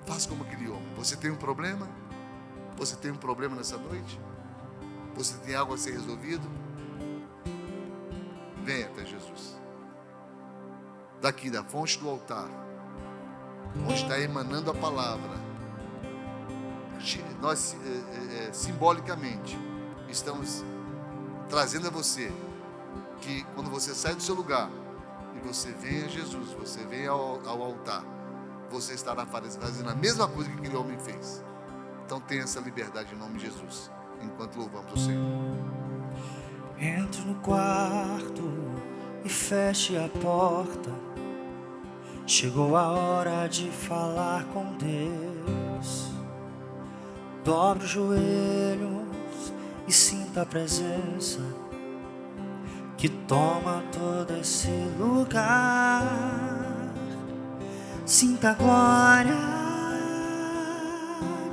Faça como aquele homem. Você tem um problema? Você tem um problema nessa noite? Você tem algo a ser resolvido? Venha até Jesus. Daqui da fonte do altar, onde está emanando a palavra, nós simbolicamente estamos trazendo a você que quando você sai do seu lugar e você vem a Jesus, você vem ao altar, você estará fazendo a mesma coisa que aquele homem fez. Então tenha essa liberdade em nome de Jesus, enquanto louvamos o Senhor. Entre no quarto e feche a porta. Chegou a hora de falar com Deus. Dobre os joelhos e sinta a presença que toma todo esse lugar. Sinta a glória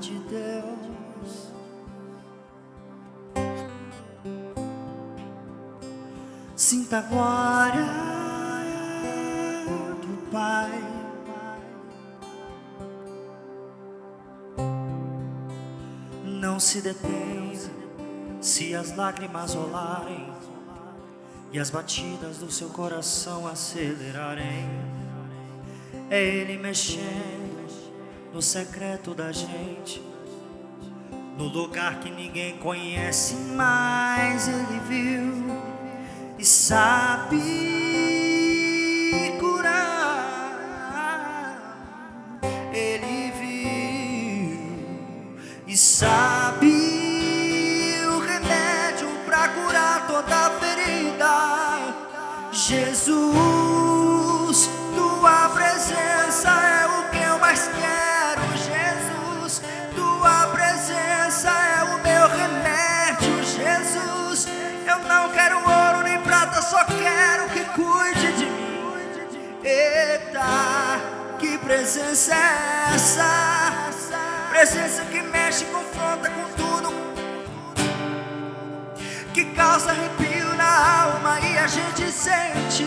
de Deus. Sinta a glória do Pai. Não se detenha se as lágrimas rolarem e as batidas do seu coração acelerarem. É Ele mexendo no secreto da gente, no lugar que ninguém conhece, mas Ele viu e sabe curar. Ele viu e sabe o remédio para curar toda ferida. Jesus, tua presença é o que eu mais quero. Jesus, tua presença é o meu remédio. Jesus, eu não quero ouro nem prata, só quero que cuide de mim. Eita, que presença é essa? Presença que mexe, confronta com tudo, que causa arrepio na alma e a gente sente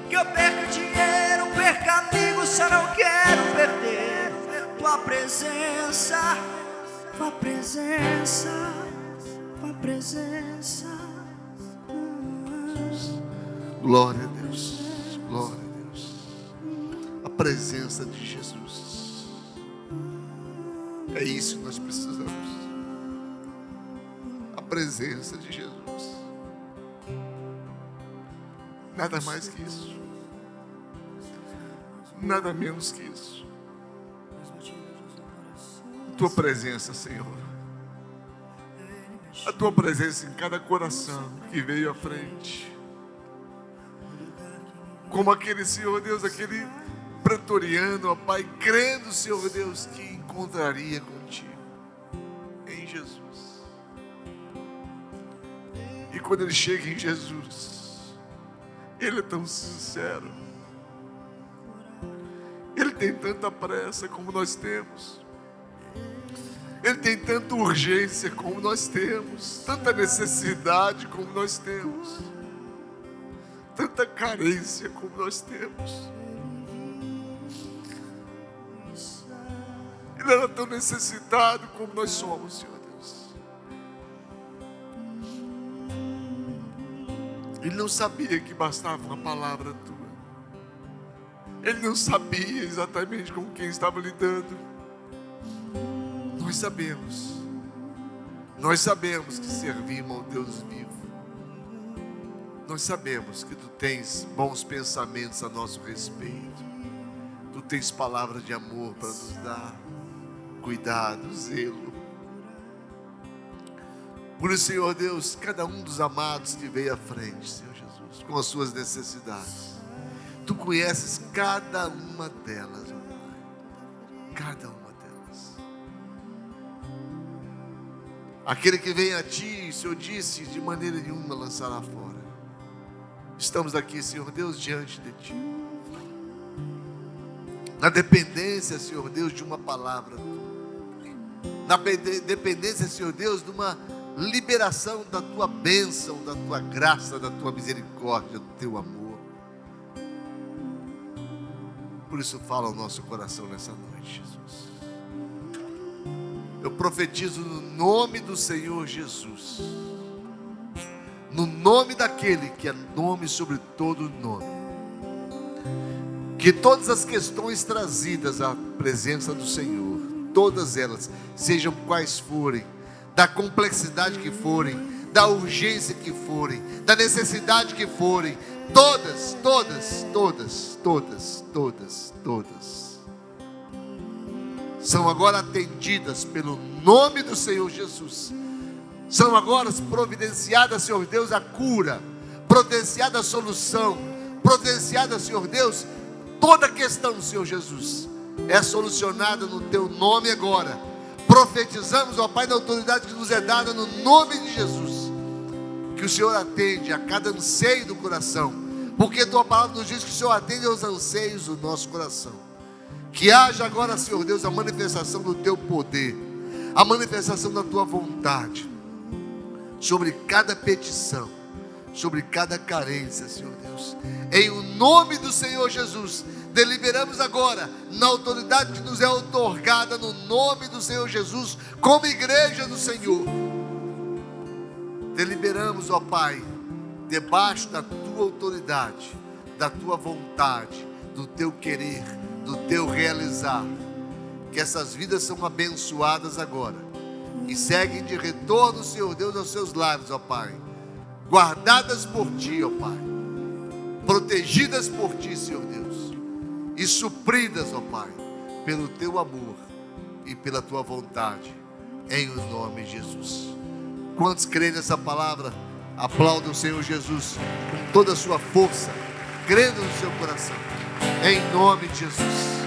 que eu perco dinheiro, perco amigos, só não quero perder tua presença, tua presença, tua presença. Glória a Deus, glória a Deus. A presença de Jesus. É isso que nós precisamos. A presença de Jesus. Nada mais que isso. Nada menos que isso. A tua presença, Senhor. A tua presença em cada coração que veio à frente. Como aquele, Senhor Deus, aquele pretoriano, ó Pai, crendo, Senhor Deus, que encontraria contigo em Jesus. E quando ele chega em Jesus, ele é tão sincero. Ele tem tanta pressa como nós temos. Ele tem tanta urgência como nós temos, tanta necessidade como nós temos, tanta carência como nós temos. Ele era tão necessitado como nós somos, Senhor Deus. Ele não sabia que bastava uma palavra tua. Ele não sabia exatamente com quem estava lidando. Nós sabemos que servimos ao Deus vivo. Nós sabemos que tu tens bons pensamentos a nosso respeito. Tu tens palavra de amor para nos dar, cuidado, zelo. Por isso, Senhor Deus, cada um dos amados que veio à frente, Senhor Jesus, com as suas necessidades, tu conheces cada uma delas, ó Pai. Cada uma delas. Aquele que vem a ti, o Senhor disse, de maneira nenhuma lançará fora. Estamos aqui, Senhor Deus, diante de ti, na dependência, Senhor Deus, de uma palavra tua, na dependência, Senhor Deus, de uma liberação da tua bênção, da tua graça, da tua misericórdia, do teu amor. Por isso fala o nosso coração nessa noite, Jesus. Eu profetizo no nome do Senhor Jesus, no nome daquele que é nome sobre todo nome, que todas as questões trazidas à presença do Senhor, todas elas, sejam quais forem, da complexidade que forem, da urgência que forem, da necessidade que forem, todas, são agora atendidas pelo nome do Senhor Jesus. São agora providenciadas, Senhor Deus, a cura, providenciada a solução, providenciada, Senhor Deus, toda questão, Senhor Jesus, é solucionada no Teu nome agora. Profetizamos, ó Pai, na autoridade que nos é dada no nome de Jesus, que o Senhor atende a cada anseio do coração, porque Tua palavra nos diz que o Senhor atende aos anseios do nosso coração. Que haja agora, Senhor Deus, a manifestação do Teu poder, a manifestação da Tua vontade, sobre cada petição, sobre cada carência, Senhor Deus. Em o nome do Senhor Jesus, deliberamos agora, na autoridade que nos é outorgada, no nome do Senhor Jesus, como igreja do Senhor. Deliberamos, ó Pai, debaixo da Tua autoridade, da Tua vontade, do Teu querer, do Teu realizar, que essas vidas são abençoadas agora e seguem de retorno, Senhor Deus, aos seus lares, ó Pai, guardadas por Ti, ó Pai, protegidas por Ti, Senhor Deus, e supridas, ó Pai, pelo Teu amor e pela Tua vontade, em o nome de Jesus. Quantos creem nessa palavra, aplaudam o Senhor Jesus com toda a sua força, crendo no seu coração, em nome de Jesus.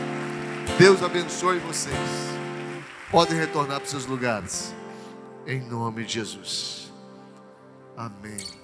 Deus abençoe vocês. Podem retornar para os seus lugares, em nome de Jesus. Amém.